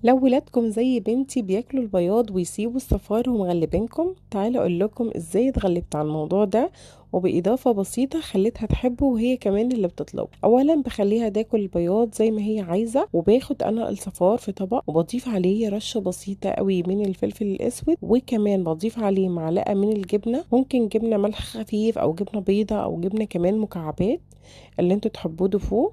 لو ولادكم زي بنتي بياكلوا البياض ويسيبوا الصفار ومغلبينكم، تعالوا اقول لكم ازاي اتغلبت على الموضوع ده وبإضافة بسيطة خليتها تحبه وهي كمان اللي بتطلبه. اولا بخليها تاكل البياض زي ما هي عايزة، وباخد انا الصفار في طبق وبضيف عليه رشة بسيطة قوي من الفلفل الاسود، وكمان بضيف عليه معلقة من الجبنة، ممكن جبنة ملح خفيف او جبنة بيضة او جبنة كمان مكعبات اللي انتوا تحبوه فوق.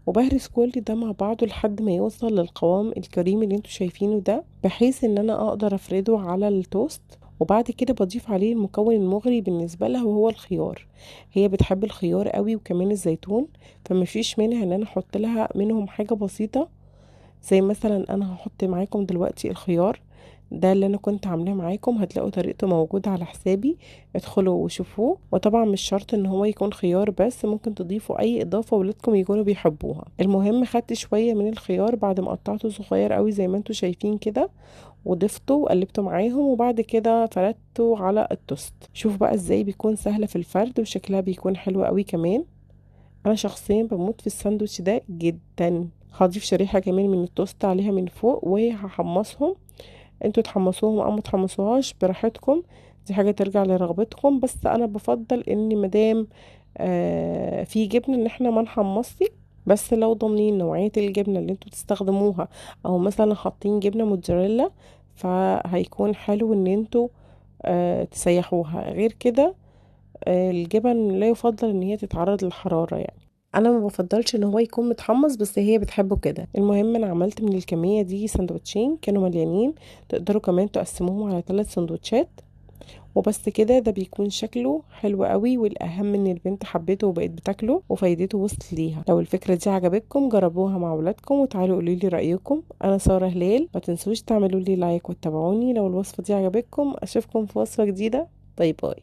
وبهرس كل ده مع بعضه لحد ما يوصل للقوام الكريمي اللي انتوا شايفينه ده، بحيث ان انا اقدر افرده على التوست. وبعد كده بضيف عليه المكون المغري بالنسبة لها وهو الخيار. هي بتحب الخيار قوي وكمان الزيتون، فمفيش مانع ان انا احط لها منهم حاجة بسيطة. زي مثلا انا هحط معاكم دلوقتي الخيار ده اللي انا كنت عاملاه معاكم، هتلاقوا طريقته موجودة على حسابي، ادخلوا وشوفوه. وطبعا مش شرط ان هو يكون خيار بس، ممكن تضيفوا اي اضافة ولادكم يكونوا بيحبوها. المهم خدت شوية من الخيار بعد ما قطعته صغير قوي زي ما انتوا شايفين كده، وضفته وقلبته معاهم، وبعد كده فردته على التوست. شوف بقى ازاي بيكون سهلة في الفرد وشكلها بيكون حلو قوي كمان. انا شخصيا بموت في الساندوتش ده جدا. هضيف شريحة كمان من التوست عليها من فوق وهحمصهم. انتوا تحمصوهم او ما تحمصوهاش براحتكم، دي حاجة ترجع لرغبتكم، بس انا بفضل ان مدام في جبنة ان احنا ما نحمصي. بس لو ضامنين نوعية الجبنة اللي انتوا تستخدموها، او مثلا حاطين جبنة موتزاريلا، فهيكون حلو ان انتوا تسيحوها. غير كده الجبن لا يفضل ان هي تتعرض للحرارة يعني. انا ما بفضلش ان هو يكون متحمص، بس هي بتحبه كده. المهم انا عملت من الكمية دي سندوتشين كانوا مليانين، تقدروا كمان تقسموهم على 3 سندوتشات وبس كده. ده بيكون شكله حلو قوي، والاهم ان البنت حبته وبقت بتاكله وفايدته وصلت ليها. لو الفكرة دي عجبتكم جربوها مع ولادكم وتعالوا قولوا لي رأيكم. انا سارة هلال، ما تنسوش تعملوا لي لايك وتتابعوني. لو الوصفة دي عجبتكم اشوفكم في وصفة جديدة. باي باي.